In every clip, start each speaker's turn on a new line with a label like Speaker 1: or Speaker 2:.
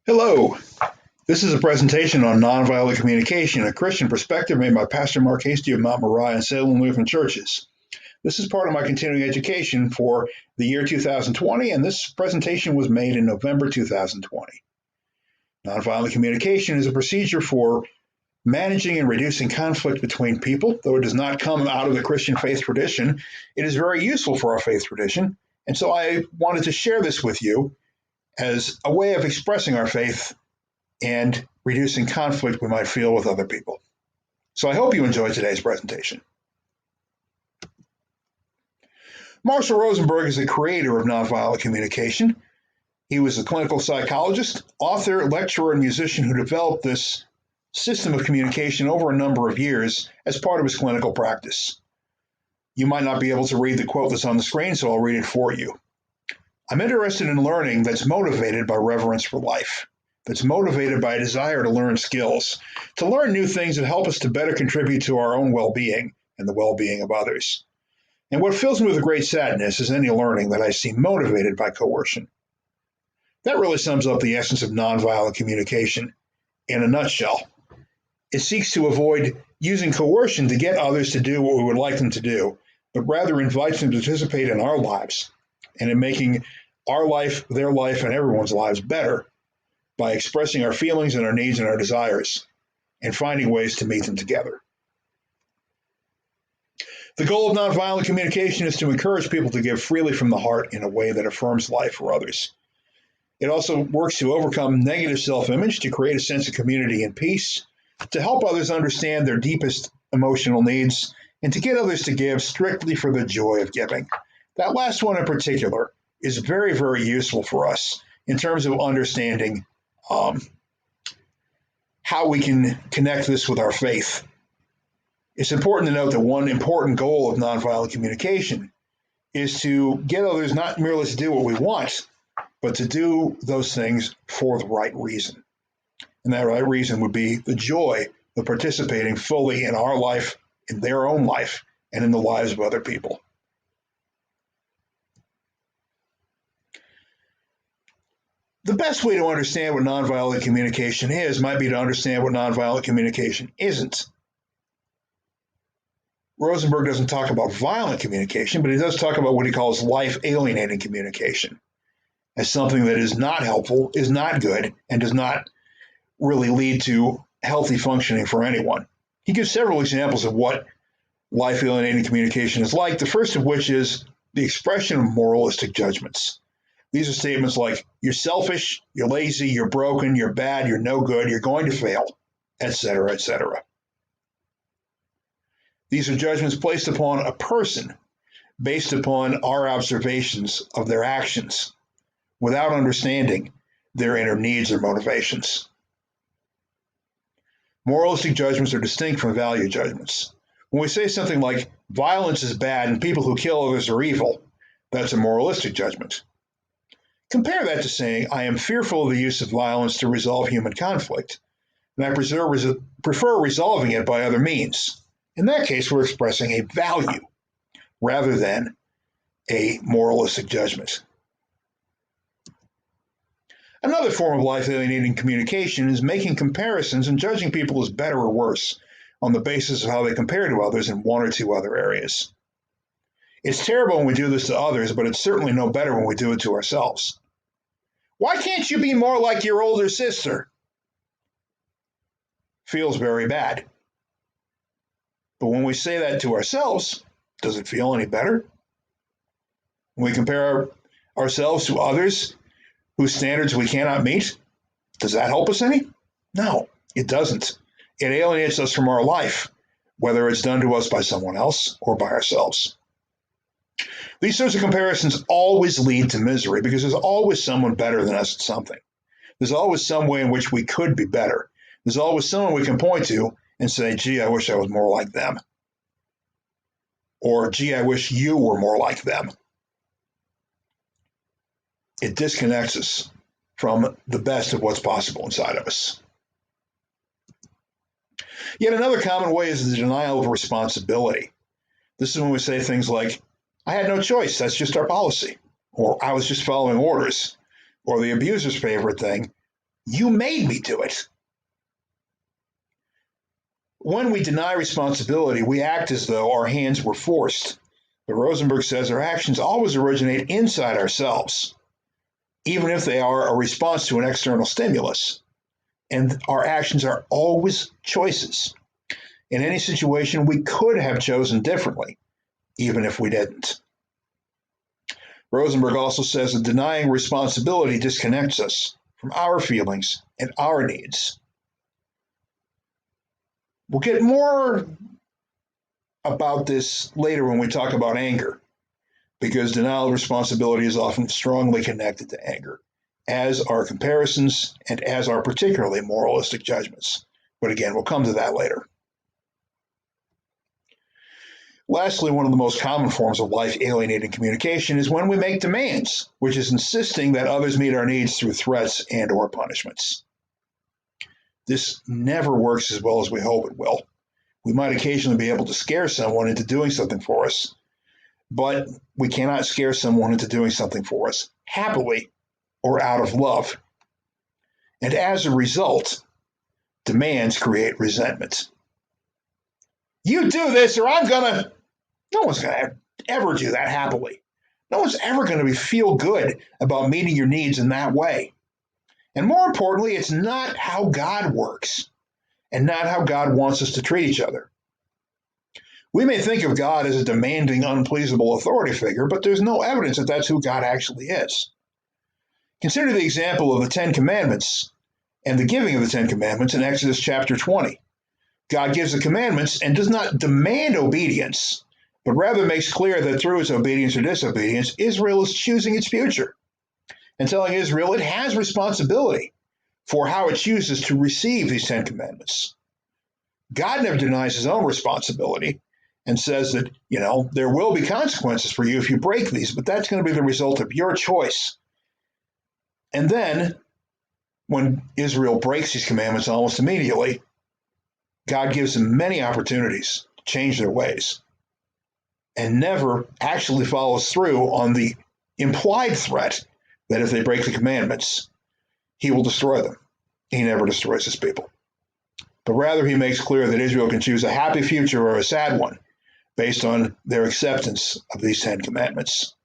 Speaker 1: Hello, this is a presentation on nonviolent communication, a Christian perspective made by Pastor Mark Hasty of Mount Moriah and Salem Lutheran Churches. This is part of my continuing education for the year 2020, and this presentation was made in November 2020. Nonviolent communication is a procedure for managing and reducing conflict between people. Though it does not come out of the Christian faith tradition, it is very useful for our faith tradition, and so I wanted to share this with you as a way of expressing our faith and reducing conflict we might feel with other people. So I hope you enjoyed today's presentation. Marshall Rosenberg is the creator of nonviolent communication. He was a clinical psychologist, author, lecturer, and musician who developed this system of communication over a number of years as part of his clinical practice. You might not be able to read the quote that's on the screen, so I'll read it for you. I'm interested in learning that's motivated by reverence for life, that's motivated by a desire to learn skills, to learn new things that help us to better contribute to our own well-being and the well-being of others. And what fills me with a great sadness is any learning that I see motivated by coercion. That really sums up the essence of nonviolent communication in a nutshell. It seeks to avoid using coercion to get others to do what we would like them to do, but rather invites them to participate in our lives and in making our life, their life, and everyone's lives better by expressing our feelings and our needs and our desires and finding ways to meet them together. The goal of nonviolent communication is to encourage people to give freely from the heart in a way that affirms life for others. It also works to overcome negative self-image, to create a sense of community and peace, to help others understand their deepest emotional needs, and to get others to give strictly for the joy of giving. That last one in particular is very, very useful for us in terms of understanding how we can connect this with our faith. It's important to note that one important goal of nonviolent communication is to get others not merely to do what we want, but to do those things for the right reason. And that right reason would be the joy of participating fully in our life, in their own life, and in the lives of other people. The best way to understand what nonviolent communication is might be to understand what nonviolent communication isn't. Rosenberg doesn't talk about violent communication, but he does talk about what he calls life-alienating communication as something that is not helpful, is not good, and does not really lead to healthy functioning for anyone. He gives several examples of what life-alienating communication is like, the first of which is the expression of moralistic judgments. These are statements like, you're selfish, you're lazy, you're broken, you're bad, you're no good, you're going to fail, etc., etc. These are judgments placed upon a person based upon our observations of their actions without understanding their inner needs or motivations. Moralistic judgments are distinct from value judgments. When we say something like, violence is bad and people who kill others are evil, that's a moralistic judgment. Compare that to saying, I am fearful of the use of violence to resolve human conflict, and I prefer resolving it by other means. In that case, we're expressing a value rather than a moralistic judgment. Another form of life-alienating communication is making comparisons and judging people as better or worse on the basis of how they compare to others in one or two other areas. It's terrible when we do this to others, but it's certainly no better when we do it to ourselves. Why can't you be more like your older sister? Feels very bad. But when we say that to ourselves, does it feel any better? When we compare ourselves to others whose standards we cannot meet, does that help us any? No, it doesn't. It alienates us from our life, whether it's done to us by someone else or by ourselves. These sorts of comparisons always lead to misery because there's always someone better than us at something. There's always some way in which we could be better. There's always someone we can point to and say, gee, I wish I was more like them. Or, gee, I wish you were more like them. It disconnects us from the best of what's possible inside of us. Yet another common way is the denial of responsibility. This is when we say things like, I had no choice, that's just our policy. Or I was just following orders. Or the abuser's favorite thing, You made me do it. When we deny responsibility, we act as though our hands were forced. But Rosenberg says our actions always originate inside ourselves, even if they are a response to an external stimulus. And our actions are always choices. In any situation, we could have chosen differently, even if we didn't. Rosenberg also says that denying responsibility disconnects us from our feelings and our needs. We'll get more about this later when we talk about anger, because denial of responsibility is often strongly connected to anger, as are comparisons and as are particularly moralistic judgments. But again, we'll come to that later. Lastly, one of the most common forms of life-alienating communication is when we make demands, which is insisting that others meet our needs through threats and or punishments. This never works as well as we hope it will. We might occasionally be able to scare someone into doing something for us, but we cannot scare someone into doing something for us happily or out of love. And as a result, demands create resentment. You do this or I'm gonna. No one's gonna ever do that happily. No one's ever gonna feel good about meeting your needs in that way. And more importantly, it's not how God works and not how God wants us to treat each other. We may think of God as a demanding, unpleasable authority figure, but there's no evidence that that's who God actually is. Consider the example of the Ten Commandments and the giving of the Ten Commandments in Exodus chapter 20. God gives the commandments and does not demand obedience, but rather makes clear that through its obedience or disobedience, Israel is choosing its future and telling Israel it has responsibility for how it chooses to receive these Ten Commandments. God never denies his own responsibility and says that, there will be consequences for you if you break these, but that's going to be the result of your choice. And then, when Israel breaks these commandments almost immediately, God gives them many opportunities to change their ways and never actually follows through on the implied threat that if they break the commandments, he will destroy them. He never destroys his people. But rather, he makes clear that Israel can choose a happy future or a sad one based on their acceptance of these Ten Commandments.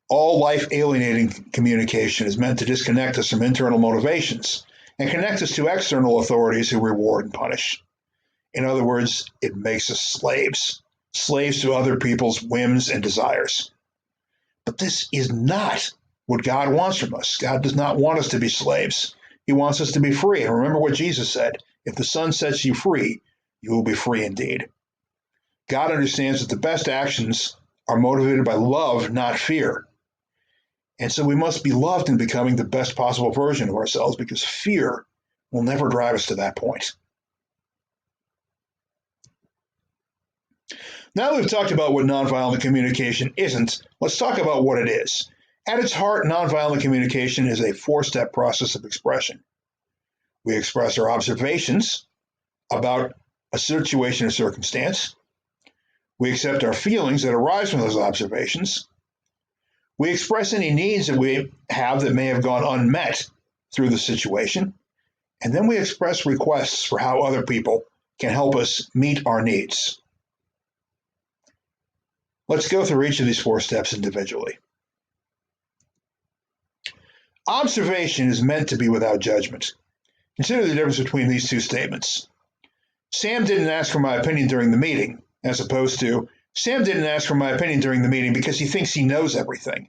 Speaker 1: All life-alienating communication is meant to disconnect us from internal motivations and connect us to external authorities who reward and punish. In other words, it makes us slaves to other people's whims and desires. But this is not what God wants from us. God does not want us to be slaves. He wants us to be free. And remember what Jesus said, if the Son sets you free, you will be free indeed. God understands that the best actions are motivated by love, not fear. And so we must be loved in becoming the best possible version of ourselves, because fear will never drive us to that point. Now that we've talked about what nonviolent communication isn't, let's talk about what it is. At its heart, nonviolent communication is a four-step process of expression. We express our observations about a situation or circumstance. We accept our feelings that arise from those observations. We express any needs that we have that may have gone unmet through the situation. And then we express requests for how other people can help us meet our needs. Let's go through each of these four steps individually. Observation is meant to be without judgment. Consider the difference between these two statements. Sam didn't ask for my opinion during the meeting, as opposed to, Sam didn't ask for my opinion during the meeting because he thinks he knows everything.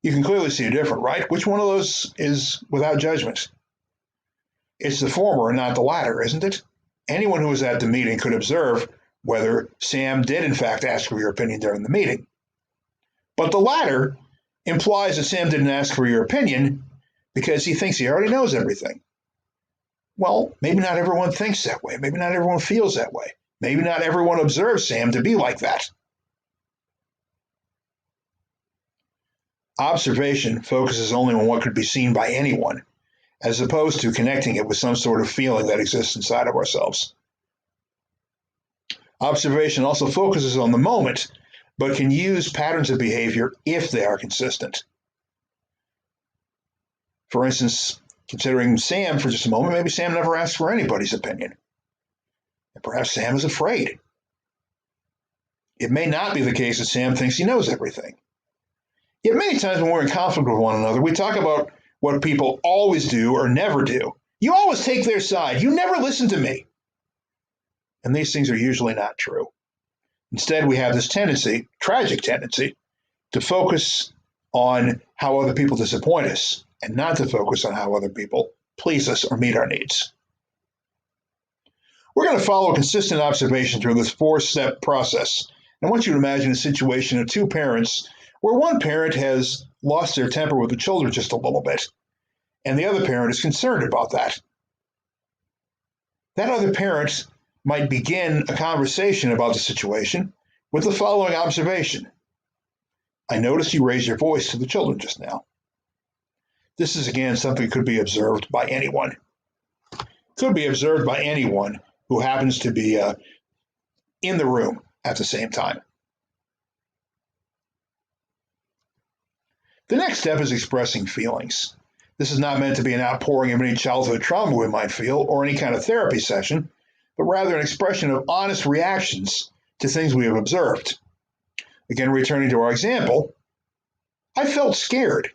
Speaker 1: You can clearly see a difference, right? Which one of those is without judgment? It's the former and not the latter, isn't it? Anyone who was at the meeting could observe whether Sam did in fact ask for your opinion during the meeting. But the latter implies that Sam didn't ask for your opinion because he thinks he already knows everything. Well, maybe not everyone thinks that way. Maybe not everyone feels that way. Maybe not everyone observes Sam to be like that. Observation focuses only on what could be seen by anyone, as opposed to connecting it with some sort of feeling that exists inside of ourselves. Observation also focuses on the moment, but can use patterns of behavior if they are consistent. For instance, considering Sam for just a moment, maybe Sam never asks for anybody's opinion. And perhaps Sam is afraid. It may not be the case that Sam thinks he knows everything. Yet many times when we're in conflict with one another, we talk about what people always do or never do. You always take their side. You never listen to me. And these things are usually not true. Instead, we have this tendency, tragic tendency, to focus on how other people disappoint us and not to focus on how other people please us or meet our needs. We're going to follow a consistent observation through this 4-step process. I want you to imagine a situation of two parents where one parent has lost their temper with the children just a little bit, and the other parent is concerned about that. That other parent might begin a conversation about the situation with the following observation. I noticed you raised your voice to the children just now. This is, again, something that could be observed by anyone. It could be observed by anyone who happens to be in the room at the same time. The next step is expressing feelings. This is not meant to be an outpouring of any childhood trauma we might feel or any kind of therapy session, but rather an expression of honest reactions to things we have observed. Again, returning to our example, I felt scared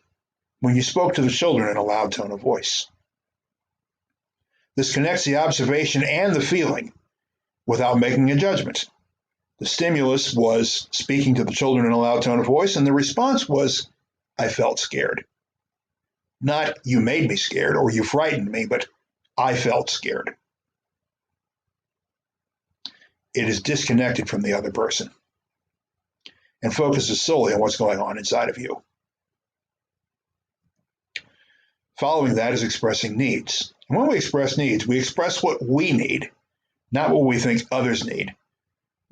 Speaker 1: when you spoke to the children in a loud tone of voice. This connects the observation and the feeling without making a judgment. The stimulus was speaking to the children in a loud tone of voice, and the response was, I felt scared. Not, you made me scared or you frightened me, but I felt scared. It is disconnected from the other person and focuses solely on what's going on inside of you. Following that is expressing needs. And when we express needs, we express what we need, not what we think others need.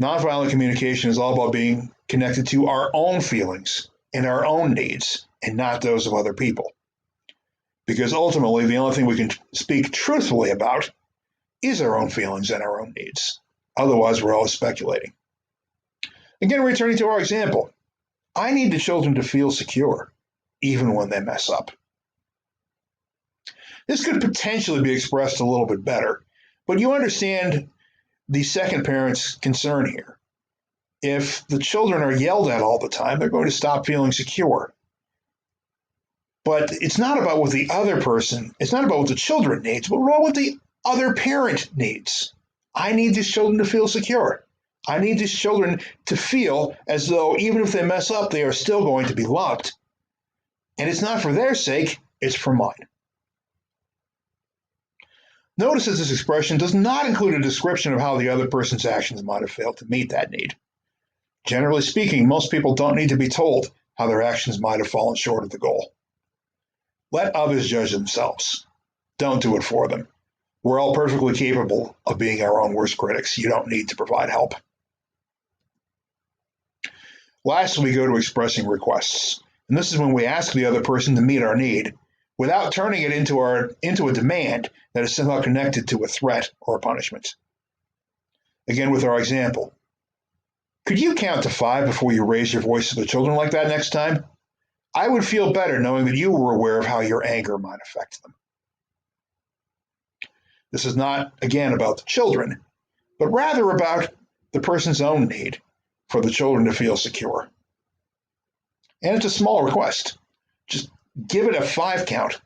Speaker 1: Nonviolent communication is all about being connected to our own feelings and our own needs, and not those of other people. Because ultimately, the only thing we can speak truthfully about is our own feelings and our own needs. Otherwise, we're always speculating. Again, returning to our example, I need the children to feel secure, even when they mess up. This could potentially be expressed a little bit better, but you understand the second parent's concern here. If the children are yelled at all the time, they're going to stop feeling secure. But it's not about what the other person, it's not about what the children needs, but what the other parent needs. I need these children to feel secure. I need these children to feel as though even if they mess up, they are still going to be loved. And it's not for their sake, it's for mine. Notice that this expression does not include a description of how the other person's actions might have failed to meet that need. Generally speaking, most people don't need to be told how their actions might have fallen short of the goal. Let others judge themselves. Don't do it for them. We're all perfectly capable of being our own worst critics. You don't need to provide help. Lastly, we go to expressing requests. And this is when we ask the other person to meet our need without turning it into a demand that is somehow connected to a threat or a punishment. Again, with our example, could you count to 5 before you raise your voice to the children like that next time? I would feel better knowing that you were aware of how your anger might affect them. This is not, again, about the children, but rather about the person's own need for the children to feel secure. And it's a small request. Just give it a 5 count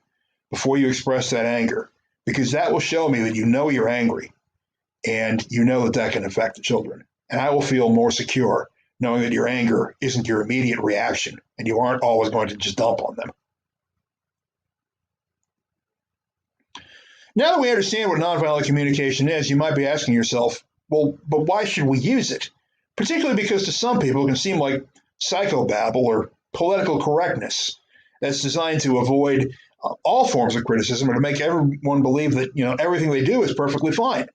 Speaker 1: before you express that anger, because that will show me that you know you're angry and you know that can affect the children. And I will feel more secure knowing that your anger isn't your immediate reaction and you aren't always going to just dump on them. Now that we understand what nonviolent communication is, you might be asking yourself, well, but why should we use it? Particularly because to some people it can seem like psychobabble or political correctness that's designed to avoid all forms of criticism or to make everyone believe that everything they do is perfectly fine.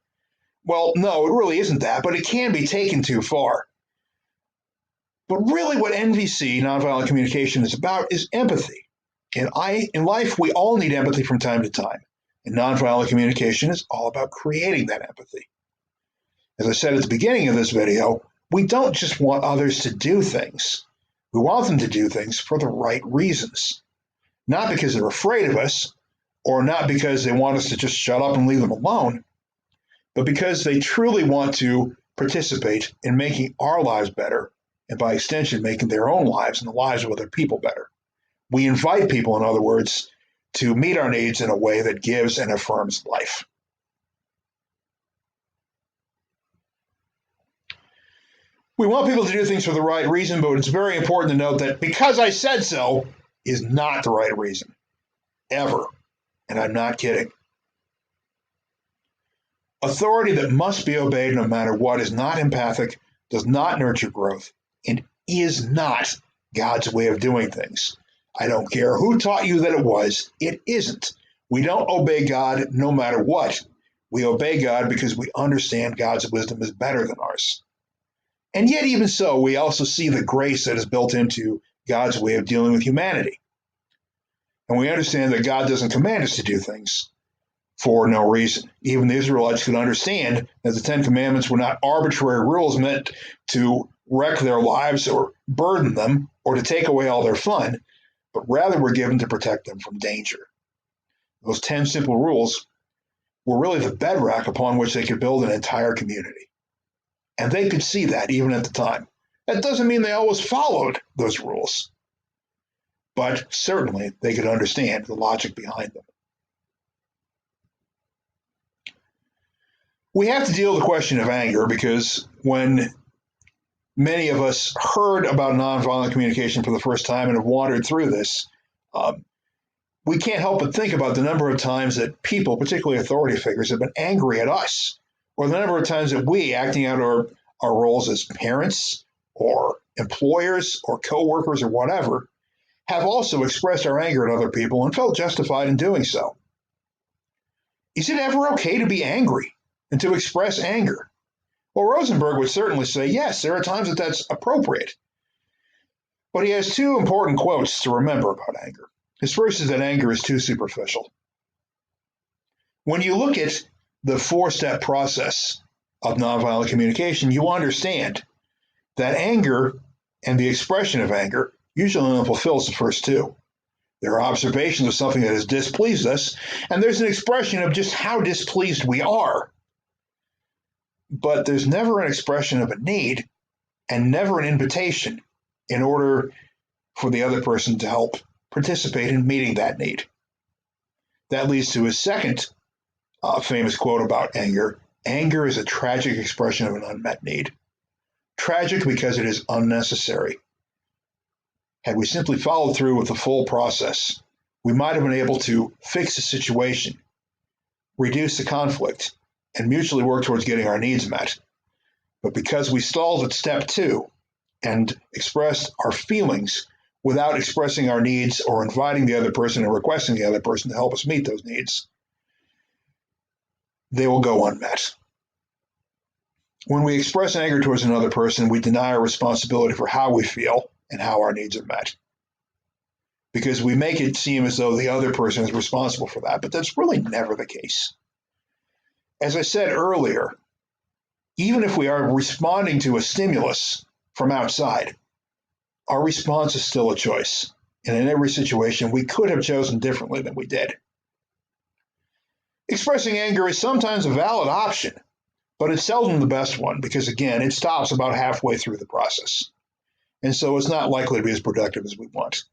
Speaker 1: Well, no, it really isn't that, but it can be taken too far. But really what NVC, nonviolent communication, is about is empathy. And in life, we all need empathy from time to time. And nonviolent communication is all about creating that empathy. As I said at the beginning of this video, We don't just want others to do things. We want them to do things for the right reasons, not because they're afraid of us or not because they want us to just shut up and leave them alone, but because they truly want to participate in making our lives better and by extension, making their own lives and the lives of other people better. We invite people, in other words, to meet our needs in a way that gives and affirms life. We want people to do things for the right reason, but it's very important to note that because I said so is not the right reason, ever. And I'm not kidding. Authority that must be obeyed no matter what is not empathic, does not nurture growth, and is not God's way of doing things. I don't care who taught you that it isn't. We don't obey God no matter what. We obey God because we understand God's wisdom is better than ours. And yet, even so, we also see the grace that is built into God's way of dealing with humanity. And we understand that God doesn't command us to do things for no reason. Even the Israelites could understand that the Ten Commandments were not arbitrary rules meant to wreck their lives or burden them or to take away all their fun, but rather were given to protect them from danger. Those 10 simple rules were really the bedrock upon which they could build an entire community. And they could see that even at the time. That doesn't mean they always followed those rules, but certainly they could understand the logic behind them. We have to deal with the question of anger because when many of us heard about nonviolent communication for the first time and have wandered through this, we can't help but think about the number of times that people, particularly authority figures, have been angry at us, or the number of times that we, acting out our roles as parents or employers or co-workers or whatever, have also expressed our anger at other people and felt justified in doing so. Is it ever okay to be angry and to express anger? Well, Rosenberg would certainly say, yes, there are times that that's appropriate. But he has two important quotes to remember about anger. His first is that anger is too superficial. When you look at the four-step process of nonviolent communication, you understand that anger and the expression of anger usually only fulfills the first two. There are observations of something that has displeased us, and there's an expression of just how displeased we are. But there's never an expression of a need and never an invitation in order for the other person to help participate in meeting that need. That leads to his second famous quote about anger. Anger is a tragic expression of an unmet need. Tragic because it is unnecessary. Had we simply followed through with the full process, we might have been able to fix the situation, reduce the conflict, and mutually work towards getting our needs met. But because we stalled at step 2 and expressed our feelings without expressing our needs or inviting the other person or requesting the other person to help us meet those needs, they will go unmet. When we express anger towards another person, we deny our responsibility for how we feel and how our needs are met. Because we make it seem as though the other person is responsible for that, but that's really never the case. As I said earlier, even if we are responding to a stimulus from outside, our response is still a choice. And in every situation, we could have chosen differently than we did. Expressing anger is sometimes a valid option, but it's seldom the best one because, again, it stops about halfway through the process. And so it's not likely to be as productive as we want.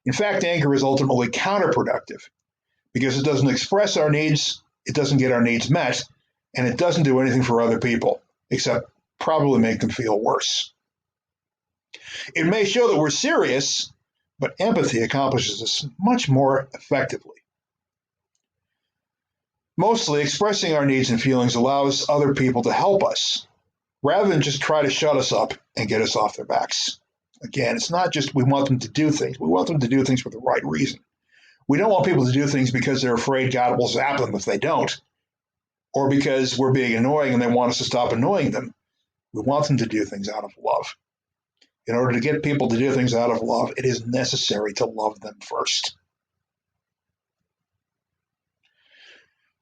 Speaker 1: In fact, anger is ultimately counterproductive because it doesn't express our needs, it doesn't get our needs met, and it doesn't do anything for other people except probably make them feel worse. It may show that we're serious, but empathy accomplishes this much more effectively. Mostly, expressing our needs and feelings allows other people to help us, rather than just try to shut us up and get us off their backs. Again, it's not just we want them to do things. We want them to do things for the right reason. We don't want people to do things because they're afraid God will zap them if they don't, or because we're being annoying and they want us to stop annoying them. We want them to do things out of love. In order to get people to do things out of love, it is necessary to love them first.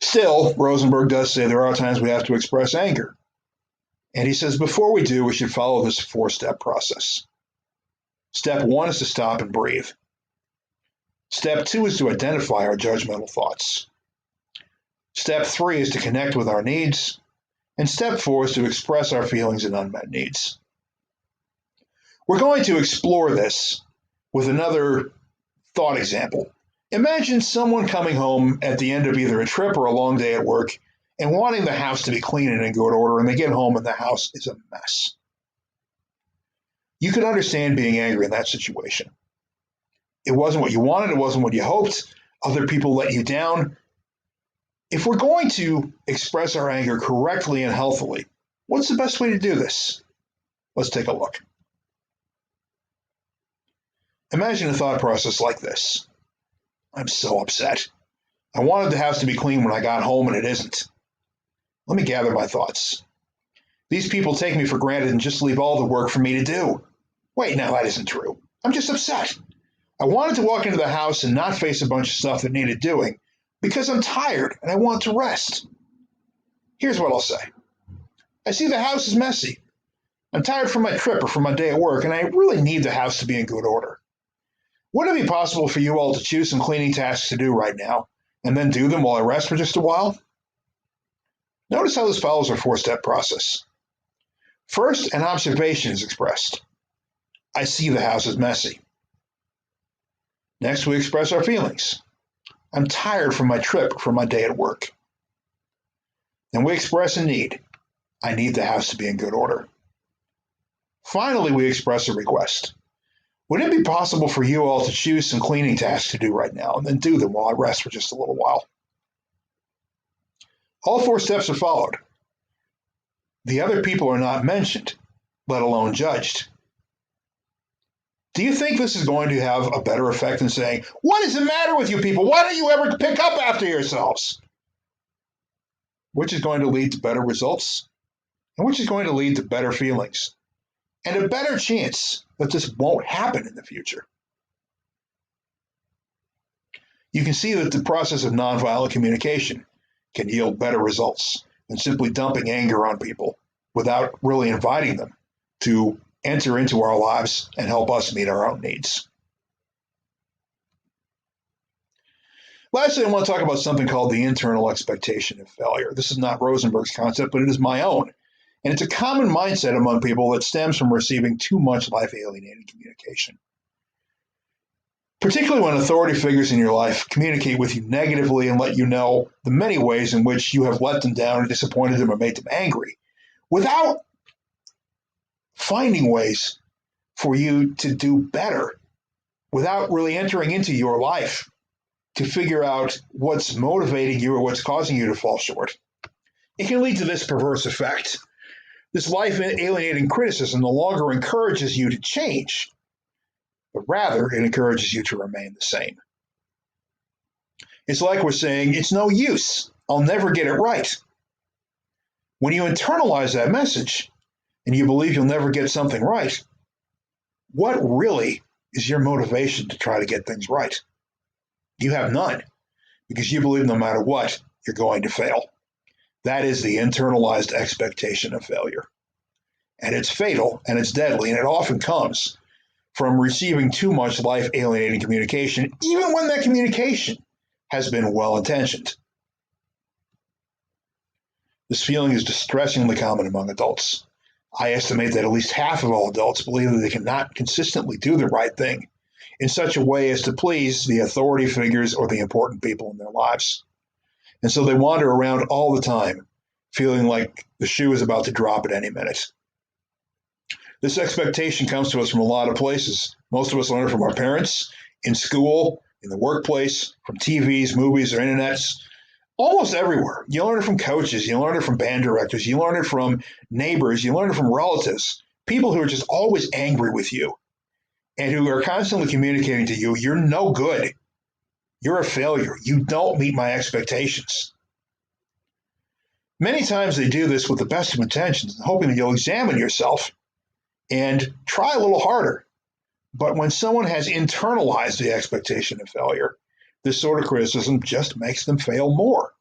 Speaker 1: Still, Rosenberg does say there are times we have to express anger. And he says, before we do, we should follow this 4-step process. Step 1 is to stop and breathe. Step 2 is to identify our judgmental thoughts. Step 3 is to connect with our needs. And step 4 is to express our feelings and unmet needs. We're going to explore this with another thought example. Imagine someone coming home at the end of either a trip or a long day at work and wanting the house to be clean and in good order, and they get home and the house is a mess. You could understand being angry in that situation. It wasn't what you wanted, it wasn't what you hoped. Other people let you down. If we're going to express our anger correctly and healthily, what's the best way to do this? Let's take a look. Imagine a thought process like this. I'm so upset. I wanted the house to be clean when I got home and it isn't. Let me gather my thoughts. These people take me for granted and just leave all the work for me to do. Wait, no, that isn't true. I'm just upset. I wanted to walk into the house and not face a bunch of stuff that needed doing because I'm tired and I want to rest. Here's what I'll say. I see the house is messy. I'm tired from my trip or from my day at work, and I really need the house to be in good order. Would it be possible for you all to choose some cleaning tasks to do right now and then do them while I rest for just a while? Notice how this follows our 4-step process. First, an observation is expressed. I see the house is messy. Next, we express our feelings. I'm tired from my trip or from my day at work. Then we express a need. I need the house to be in good order. Finally, we express a request. Would it be possible for you all to choose some cleaning tasks to do right now and then do them while I rest for just a little while? All 4 steps are followed. The other people are not mentioned, let alone judged. Do you think this is going to have a better effect than saying, what is the matter with you people? Why don't you ever pick up after yourselves? Which is going to lead to better results, and which is going to lead to better feelings, and a better chance that this won't happen in the future. You can see that the process of nonviolent communication can yield better results than simply dumping anger on people without really inviting them to enter into our lives and help us meet our own needs. Lastly, I want to talk about something called the internal expectation of failure. This is not Rosenberg's concept, but it is my own. And it's a common mindset among people that stems from receiving too much life-alienating communication. Particularly when authority figures in your life communicate with you negatively and let you know the many ways in which you have let them down or disappointed them or made them angry, without finding ways for you to do better, without really entering into your life to figure out what's motivating you or what's causing you to fall short. It can lead to this perverse effect. This life-alienating criticism no longer encourages you to change, but rather it encourages you to remain the same. It's like we're saying, it's no use. I'll never get it right. When you internalize that message and you believe you'll never get something right, what really is your motivation to try to get things right? You have none, because you believe no matter what, you're going to fail. That is the internalized expectation of failure. And it's fatal and it's deadly, and it often comes from receiving too much life-alienating communication, even when that communication has been well-intentioned. This feeling is distressingly common among adults. I estimate that at least half of all adults believe that they cannot consistently do the right thing in such a way as to please the authority figures or the important people in their lives. And so they wander around all the time, feeling like the shoe is about to drop at any minute. This expectation comes to us from a lot of places. Most of us learn it from our parents, in school, in the workplace, from TVs, movies, or internets, almost everywhere. You learn it from coaches, you learn it from band directors, you learn it from neighbors, you learn it from relatives, people who are just always angry with you and who are constantly communicating to you, you're no good. You're a failure. You don't meet my expectations. Many times they do this with the best of intentions, hoping that you'll examine yourself and try a little harder. But when someone has internalized the expectation of failure, this sort of criticism just makes them fail more,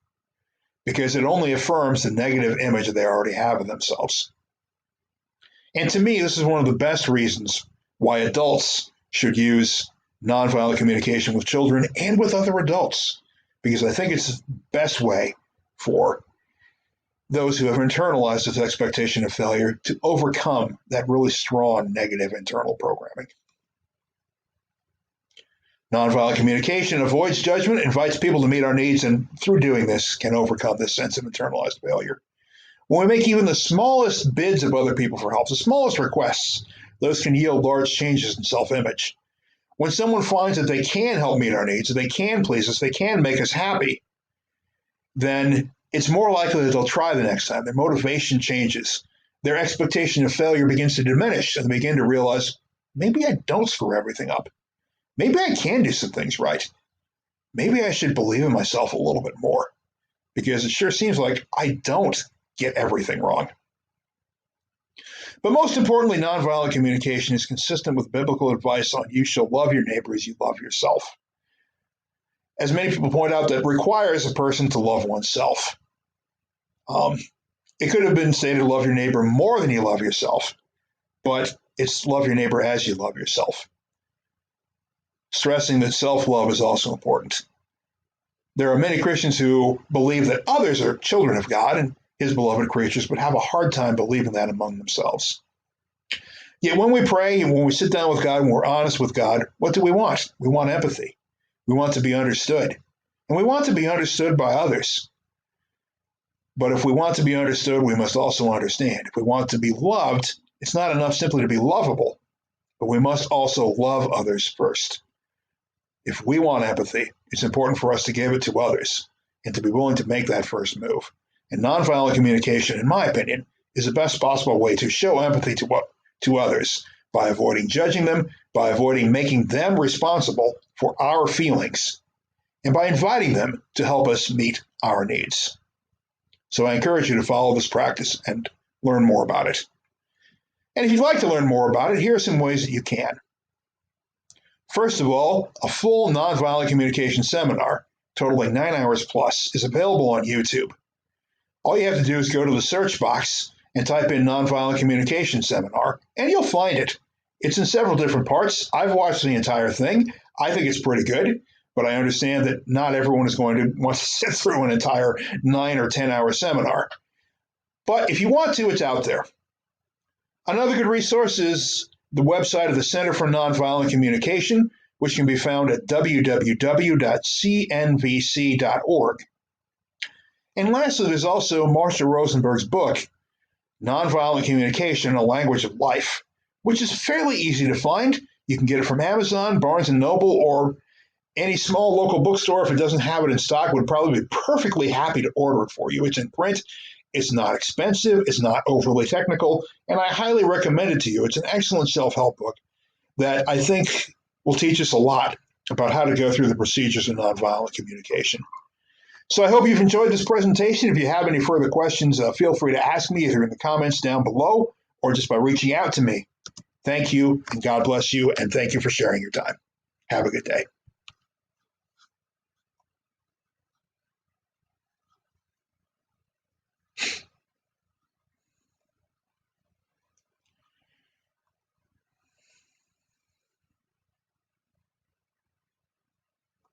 Speaker 1: because it only affirms the negative image that they already have of themselves. And to me, this is one of the best reasons why adults should use nonviolent communication with children and with other adults, because I think it's the best way for those who have internalized this expectation of failure to overcome that really strong negative internal programming. Nonviolent communication avoids judgment, invites people to meet our needs, and through doing this can overcome this sense of internalized failure. When we make even the smallest bids of other people for help, the smallest requests, those can yield large changes in self-image. When someone finds that they can help meet our needs, that they can please us, they can make us happy, then it's more likely that they'll try the next time. Their motivation changes. Their expectation of failure begins to diminish, and they begin to realize, maybe I don't screw everything up. Maybe I can do some things right. Maybe I should believe in myself a little bit more, because it sure seems like I don't get everything wrong. But most importantly, nonviolent communication is consistent with biblical advice on you shall love your neighbor as you love yourself. As many people point out, that requires a person to love oneself. It could have been stated love your neighbor more than you love yourself, but it's love your neighbor as you love yourself. Stressing that self-love is also important. There are many Christians who believe that others are children of God and his beloved creatures, but have a hard time believing that among themselves. Yet when we pray and when we sit down with God and we're honest with God, what do we want? We want empathy. We want to be understood. And we want to be understood by others. But if we want to be understood, we must also understand. If we want to be loved, it's not enough simply to be lovable, but we must also love others first. If we want empathy, it's important for us to give it to others and to be willing to make that first move. And nonviolent communication, in my opinion, is the best possible way to show empathy to others by avoiding judging them, by avoiding making them responsible for our feelings, and by inviting them to help us meet our needs. So I encourage you to follow this practice and learn more about it. And if you'd like to learn more about it, here are some ways that you can. First of all, a full nonviolent communication seminar, totaling 9 hours plus, is available on YouTube. All you have to do is go to the search box and type in nonviolent communication seminar, and you'll find it. It's in several different parts. I've watched the entire thing. I think it's pretty good, but I understand that not everyone is going to want to sit through an entire 9 or 10 hour seminar. But if you want to, it's out there. Another good resource is the website of the Center for Nonviolent Communication, which can be found at www.cnvc.org. And lastly, there's also Marshall Rosenberg's book, Nonviolent Communication, A Language of Life, which is fairly easy to find. You can get it from Amazon, Barnes & Noble, or any small local bookstore. If it doesn't have it in stock, would probably be perfectly happy to order it for you. It's in print. It's not expensive. It's not overly technical. And I highly recommend it to you. It's an excellent self-help book that I think will teach us a lot about how to go through the procedures of nonviolent communication. So I hope you've enjoyed this presentation. If you have any further questions, feel free to ask me either in the comments down below or just by reaching out to me. Thank you, and God bless you, and thank you for sharing your time. Have a good day.